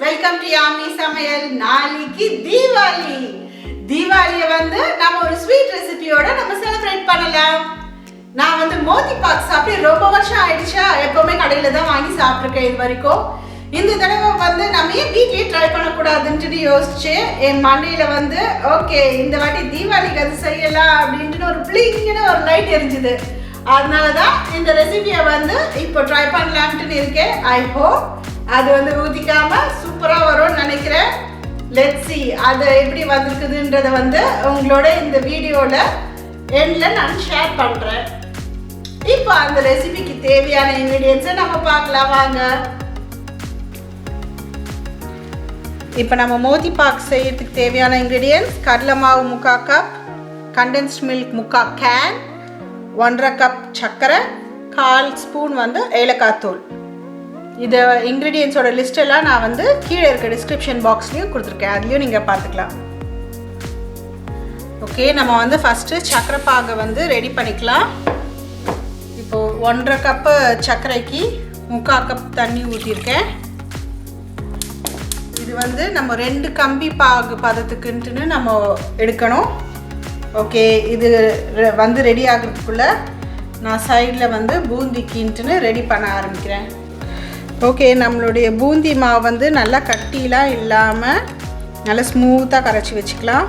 Welcome to Yami சமையல். நாளைக்கு தீபாவளியை நம்ம ஒரு ஸ்வீட் ரெசிபியோட நம்ம செலிப்ரேட் பண்ணலாம். நான் மோதி பாக் சாப்பிட்டு ரொம்ப வருஷம் ஆயிடுச்சா. எப்பவுமே கடையில தான் வாங்கி சாப்பிட்டுருக்கேன் இது வரைக்கும். இந்த தடவை நம்ம ஏன் வீட்லயே ட்ரை பண்ணக்கூடாதுன்னு யோசிச்சு என் மண்டையில ஓகே இந்த வாட்டி தீபாவளிக்கு அது செய்யலாம் அப்படின்ட்டு ஒரு பிளிங்னு ஒரு லைட் எரிஞ்சுது. அதனாலதான் இந்த ரெசிபியை இப்போ ட்ரை பண்ணலாம்னு இருக்கேன். ஐ ஹோப் அது ஊதிக்காம சூப்பரா வரும்னு நினைக்கிறேன். லெட்ஸ் see அது எப்படி வந்திருக்குதுன்றத உங்களோட இந்த வீடியோல எண்ட்ல நான் ஷேர் பண்றேன். இப்போ அந்த ரெசிபிக்கு தேவையான இன்கிரிடியன்ஸை நம்ம பார்க்கலாம் வாங்க. இப்போ நம்ம மோதி பாக் செய்யறதுக்கு தேவையான இன்கிரிடியன்ஸ் கடலை மாவு 3/4 cup, condensed milk 3/4 can, 1/2 cup சர்க்கரை, 1/4 ஸ்பூன் ஏலக்காய் தூள். இது இன்க்ரீடியன்ஸோட லிஸ்ட் எல்லாம் நான் கீழே இருக்க டிஸ்கிரிப்ஷன் பாக்ஸ்லேயும் கொடுத்துருக்கேன், அதுலேயும் நீங்கள் பார்த்துக்கலாம். ஓகே, நம்ம ஃபஸ்ட்டு சர்க்கரை பாகை ரெடி பண்ணிக்கலாம். இப்போது 1/2 கப்பு சர்க்கரைக்கு 3/4 கப் தண்ணி ஊற்றிருக்கேன். இது நம்ம 2 கம்பி பாகு பதத்துக்குன்ட்டுன்னு நம்ம எடுக்கணும். ஓகே, இது ரெடி ஆகிறதுக்குள்ளே நான் சைடில் பூந்திக்கின்ட்டுன்னு ரெடி பண்ண ஆரம்பிக்கிறேன். ஓகே, நம்மளுடைய பூந்தி மாவு நல்லா கட்டிலாம் இல்லாமல் நல்லா ஸ்மூத்தாக கரைச்சி வச்சுக்கலாம்.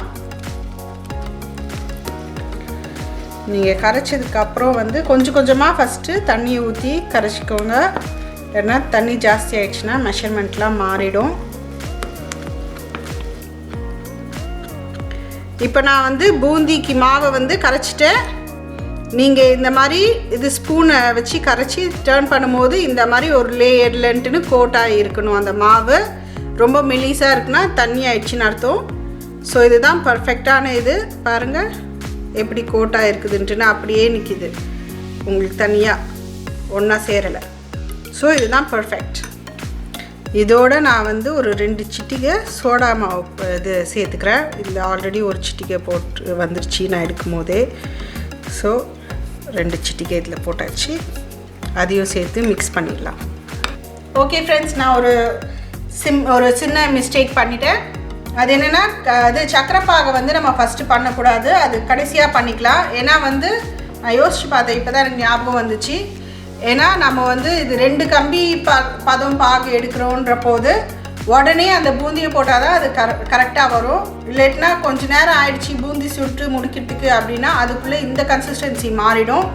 நீங்கள் கரைச்சதுக்கப்புறம் கொஞ்சம் கொஞ்சமாக ஃபஸ்ட்டு தண்ணியை ஊற்றி கரைச்சிக்கோங்க. ஏன்னா தண்ணி ஜாஸ்தி ஆகிடுச்சுன்னா மெஷர்மெண்ட்லாம் மாறிடும். இப்போ நான் பூந்திக்கு மாவை கரைச்சிட்டேன். நீங்கள் இந்த மாதிரி இது ஸ்பூனை வச்சு கரைச்சி டர்ன் பண்ணும்போது இந்த மாதிரி ஒரு லேயர்லன்ட்டுன்னு கோட்டாக இருக்கணும். அந்த மாவு ரொம்ப மெலிசாக இருக்குன்னா தண்ணி ஆயிடுச்சுன்னு அர்த்தம். ஸோ இதுதான் பர்ஃபெக்டான இது. பாருங்கள் எப்படி கோட்டாக இருக்குதுன்ட்டுன்னு அப்படியே நிற்கிது, உங்களுக்கு தனியாக ஒன்றா சேரலை. ஸோ இதுதான் பர்ஃபெக்ட். இதோடு நான் ஒரு 2 சிட்டிகை சோடா மாவு இது சேர்த்துக்கிறேன். இதில் ஆல்ரெடி ஒரு சிட்டிகை போட்டு வந்துருச்சு நான் எடுக்கும் போதே. ஸோ 2 சிட்டிகை இதில் போட்டாச்சு. அதையும் சேர்த்து மிக்ஸ் பண்ணிடலாம். ஓகே ஃப்ரெண்ட்ஸ், நான் ஒரு சின்ன மிஸ்டேக் பண்ணிட்டேன். அது என்னென்னா அது சர்க்கரை பாகை நம்ம ஃபஸ்ட்டு பண்ணக்கூடாது, அது கடைசியாக பண்ணிக்கலாம். ஏன்னா நான் யோசிச்சு பார்த்தேன், இப்போ தான் எனக்கு ஞாபகம் வந்துச்சு. ஏன்னா நம்ம இது 2 கம்பி பதம் பாகு எடுக்கிறோன்ற போது உடனே அந்த பூந்தியை போட்டால் தான் அது கரெக்டாக வரும். இல்லைன்னா கொஞ்சம் நேரம் ஆயிடுச்சு பூந்தி சுட்டு முடிக்கிறதுக்கு அப்படின்னா அதுக்குள்ளே இந்த கன்சிஸ்டன்சி மாறிடும்.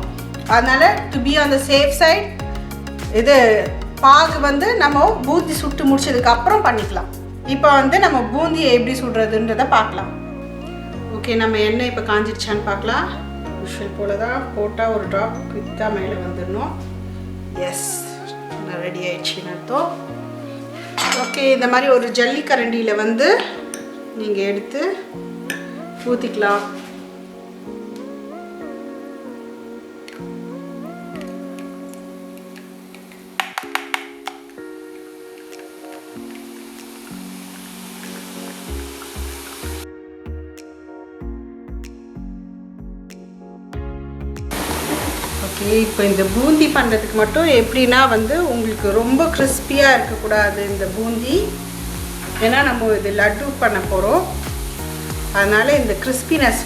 அதனால் to be on the safe side இது பாகு நம்ம பூந்தி சுட்டு முடிச்சதுக்கப்புறம் பண்ணிக்கலாம். இப்போ நம்ம பூந்தியை எப்படி சுடுறதுன்றதை பார்க்கலாம். ஓகே, நம்ம எண்ணெய் இப்போ காஞ்சிடுச்சான்னு பார்க்கலாம். யூஷுவல் போல் தான் போட்டால் ஒரு ட்ராப் குவிக்காக மேலே வந்துடணும். எஸ், ரெடி ஆயிடுச்சுன்னு அர்த்தம். ஓகே, இந்த மாதிரி ஒரு ஜல்லி கரண்டியில் நீங்கள் எடுத்து ஊற்றிக்கலாம். ஓகே, இப்போ இந்த பூந்தி பண்ணுறதுக்கு மட்டும் எப்படின்னா உங்களுக்கு ரொம்ப கிறிஸ்பியாக இருக்கக்கூடாது இந்த பூந்தி. ஏன்னா நம்ம இது லட்டு பண்ண போகிறோம். அதனால் இந்த கிறிஸ்பினஸ்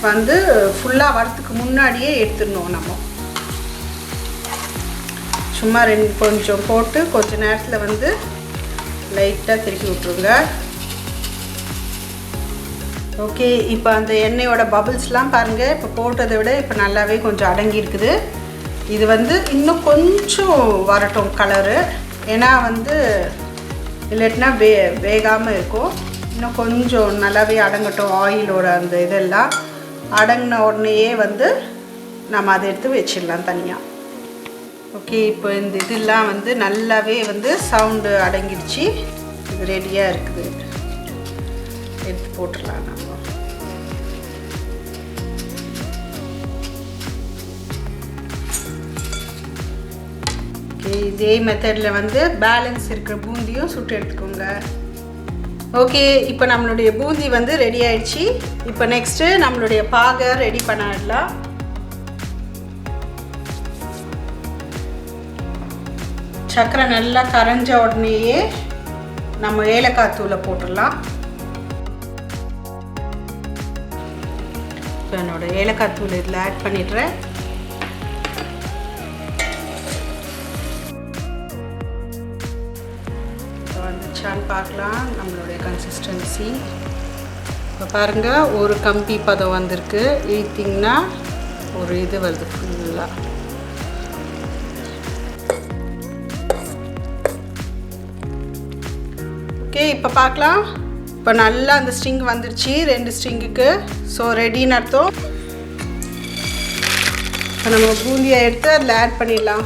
ஃபுல்லாக வரத்துக்கு முன்னாடியே எடுத்துடணும். நம்ம சும்மா கொஞ்சம் போட்டு கொஞ்சம் நேரத்தில் லைட்டாக திருப்பி விட்ருங்க. ஓகே, இப்போ அந்த எண்ணெயோட பபிள்ஸ்லாம் பாருங்கள், இப்போ போட்டதை விட இப்போ நல்லாவே கொஞ்சம் அடங்கி இருக்குது. இது இன்னும் கொஞ்சம் வரட்டும் கலரு. ஏன்னா இல்லைன்னா வேகாமல் இருக்கும். இன்னும் கொஞ்சம் நல்லாவே அடங்கட்டும். ஆயிலோட அந்த இதெல்லாம் அடங்கின உடனேயே நம்ம அதை எடுத்து வச்சிடலாம் தனியாக. ஓகே, இப்போ இந்த இதெல்லாம் நல்லாவே சவுண்டு அடங்கிடுச்சு. இது ரெடியாக இருக்குது. எடுத்து போட்டுடலாம் நம்ம. இதே மெத்தடில் பேலன்ஸ் இருக்கிற பூந்தியும் சுட்டு எடுத்துக்கோங்க. ஓகே, இப்போ நம்மளுடைய பூந்தி ரெடி ஆயிடுச்சு. இப்போ நெக்ஸ்ட்டு நம்மளுடைய பாகை ரெடி பண்ணிடலாம். சர்க்கரை நல்லா கரைஞ்ச உடனேயே நம்ம ஏலக்காய் தூளை போட்டுடலாம். இப்போ என்னோட ஏலக்காய் தூள் இதில் ஆட் பண்ணிடுறேன். இப்போ வந்துச்சான்னு பார்க்கலாம் நம்மளுடைய கன்சிஸ்டன்சி. இப்போ பாருங்கள், ஒரு கம்பி பதம் வந்திருக்கு. ஈத்திங்கன்னா ஒரு இது வருது ஃபுல்லாக. ஓகே, இப்போ பார்க்கலாம். இப்போ நல்லா அந்த ஸ்ட்ரிங் வந்துடுச்சு 2 ஸ்ட்ரிங்குக்கு. ஸோ ரெடின்னு அர்த்தம். இப்போ நம்ம பூந்தியை எடுத்து அதில் ஆட் பண்ணிடலாம்.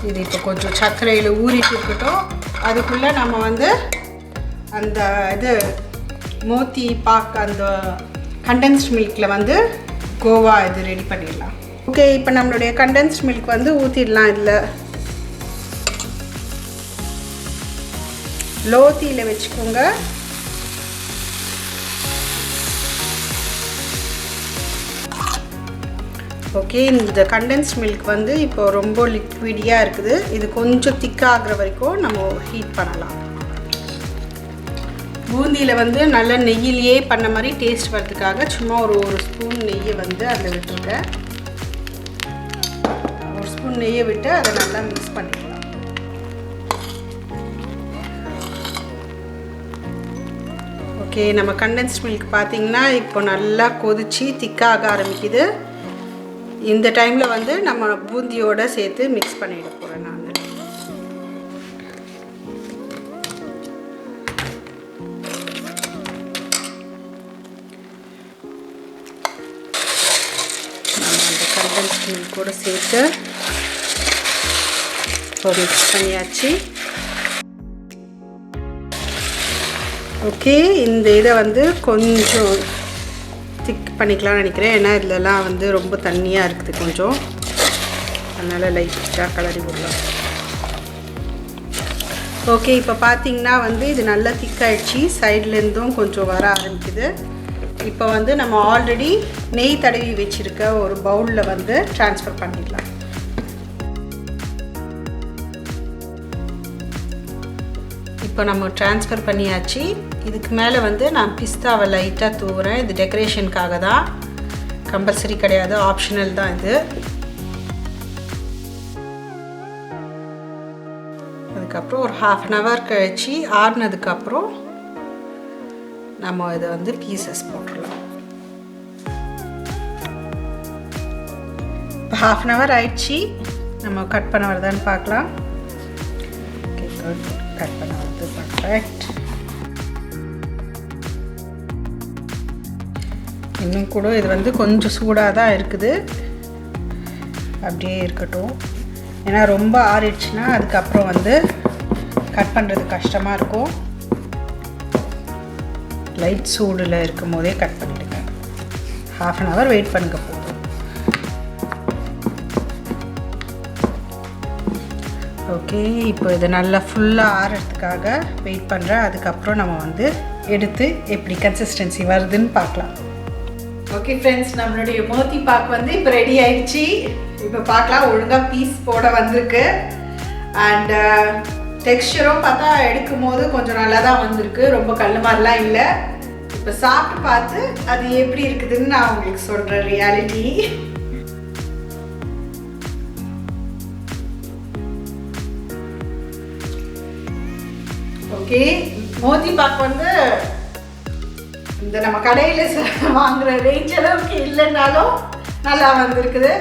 இது இப்போ கொஞ்சம் சர்க்கரையில் ஊறிட்டு இருக்கட்டும். அதுக்குள்ளே நம்ம வந்து அந்த இது மோத்தி பாக் அந்த கண்டென்ஸ்ட் மில்கில் வந்து கோவா இது ரெடி பண்ணிடலாம். ஓகே, இப்போ நம்மளுடைய கண்டென்ஸ்ட் மில்க் வந்து ஊற்றிடலாம். இதில் லோ தீயில் வச்சுக்கோங்க. ஓகே, இந்த கண்டென்ஸ்ட் மில்க் வந்து இப்போ ரொம்ப லிக்விடியாக இருக்குது. இது கொஞ்சம் திக்காகிற வரைக்கும் நம்ம ஹீட் பண்ணலாம். பூந்தியில் வந்து நல்ல நெய்யிலேயே பண்ண மாதிரி டேஸ்ட் வரதுக்காக சும்மா ஒரு ஸ்பூன் நெய்யை வந்து அதில் விட்டுருக்கேன். ஒரு ஸ்பூன் நெய்யை விட்டு அதை நல்லா மிக்ஸ் பண்ணிக்கலாம். ஓகே, நம்ம கண்டென்ஸ்ட் மில்க் பார்த்திங்கன்னா இப்போ நல்லா கொதிச்சு திக்காக ஆரம்பிக்குது. இந்த டைமில் வந்து நம்ம பூந்தியோடு சேர்த்து மிக்ஸ் பண்ணிட போகிறேன் நான். நம்ம அந்த கண்டென்ஸ்ட் மில்கோடு சேர்த்து இப்போ மிக்ஸ் பண்ணியாச்சு. ஓகே, இந்த இதை வந்து கொஞ்சம் திக் பண்ணிக்கலாம்னு நினைக்கிறேன். ஏன்னா இதிலலாம் வந்து ரொம்ப தண்ணியாக இருக்குது கொஞ்சம். அதனால் லைட்டாக கலரி விடலாம். ஓகே, இப்போ பார்த்தீங்கன்னா வந்து இது நல்லா திக்காயிடுச்சு. சைட்லேருந்தும் கொஞ்சம் வர ஆரம்பிக்குது. இப்போ வந்து நம்ம ஆல்ரெடி நெய் தடவி வச்சுருக்க ஒரு பவுலில் வந்து ட்ரான்ஸ்ஃபர் பண்ணிடலாம். இப்போ நம்ம ட்ரான்ஸ்ஃபர் பண்ணியாச்சு. இதுக்கு மேலே வந்து நான் பிஸ்தாவை லைட்டாக தூவுறேன். இது டெக்கரேஷனுக்காக தான், கம்பல்சரி கிடையாது, ஆப்ஷனல் தான் இது. அதுக்கப்புறம் ஒரு 1/2 an hour கழிச்சு ஆறுனதுக்கப்புறம் நம்ம இதை வந்து பீசஸ் போட்டுடலாம். இப்போ 1/2 an hour ஆயிடுச்சு. நம்ம கட் பண்ண வருதான்னு பார்க்கலாம். Okay, good. கட் பண்ண வருது. பர்ஃபெக்ட். இன்னும் கூட இது வந்து கொஞ்சம் சூடாக தான் இருக்குது. அப்படியே இருக்கட்டும். ஏன்னா ரொம்ப ஆறிடுச்சுன்னா அதுக்கப்புறம் வந்து கட் பண்ணுறது கஷ்டமாக இருக்கும். லைட் சூடில் இருக்கும் போதே கட் பண்ணிவிடுங்க. 1/2 an hour வெயிட் பண்ணுங்க போதும். ஓகே, இப்போ இதை நல்லா ஃபுல்லாக ஆறதுக்காக வெயிட் பண்ணுறேன். அதுக்கப்புறம் நம்ம வந்து எடுத்து எப்படி கன்சிஸ்டன்சி வருதுன்னு பார்க்கலாம். ஓகே ஃப்ரெண்ட்ஸ், நம்மளுடைய மோத்தி பாக் வந்து இப்போ ரெடி ஆயிடுச்சு. இப்போ பார்க்கலாம், ஒழுங்காக பீஸ் போட வந்திருக்கு. அண்ட் டெக்ஸ்சரும் பார்த்தா எடுக்கும் போது கொஞ்சம் நல்லா தான் வந்திருக்கு. ரொம்ப கல் மாதிரிலாம் இல்லை. இப்போ சாப்பிட்டு பார்த்து அது எப்படி இருக்குதுன்னு நான் உங்களுக்கு சொல்கிறேன் ரியாலிட்டி. ஓகே, மோத்தி பாக் வந்து இந்த நம்ம கடையில் வாங்குகிற ரேஞ்ச் அளவுக்கு இல்லைன்னாலும் நல்லா வந்திருக்குது.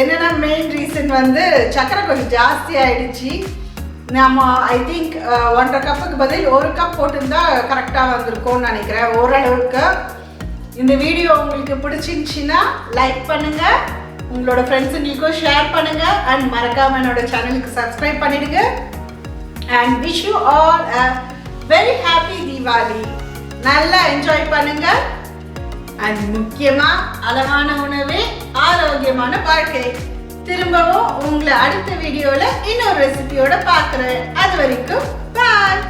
என்னென்னா மெயின் ரீசன் வந்து சக்கரை கொஞ்சம் ஜாஸ்தி ஆகிடுச்சு. நம்ம ஐ திங்க் 1.5 கப்புக்கு பதில் 1 கப் போட்டிருந்தா கரெக்டாக வந்திருக்கும்னு நினைக்கிறேன் ஓரளவுக்கு. இந்த வீடியோ உங்களுக்கு பிடிச்சிருந்துச்சின்னா லைக் பண்ணுங்கள், உங்களோட ஃப்ரெண்ட்ஸுங்களுக்கும் ஷேர் பண்ணுங்கள், அண்ட் மறக்காமல் என்னோட சேனலுக்கு சப்ஸ்கிரைப் பண்ணிவிடுங்க. And wish you all a very happy Deepavali. நல்லா என்ஜாய் பண்ணுங்க. அண்ட் முக்கியமாக அளவான உணவே ஆரோக்கியமான வாழ்க்கை. திரும்பவும் உங்களை அடுத்த வீடியோவில் இன்னொரு ரெசிபியோட பார்க்குறேன். அது வரைக்கும் பாய்.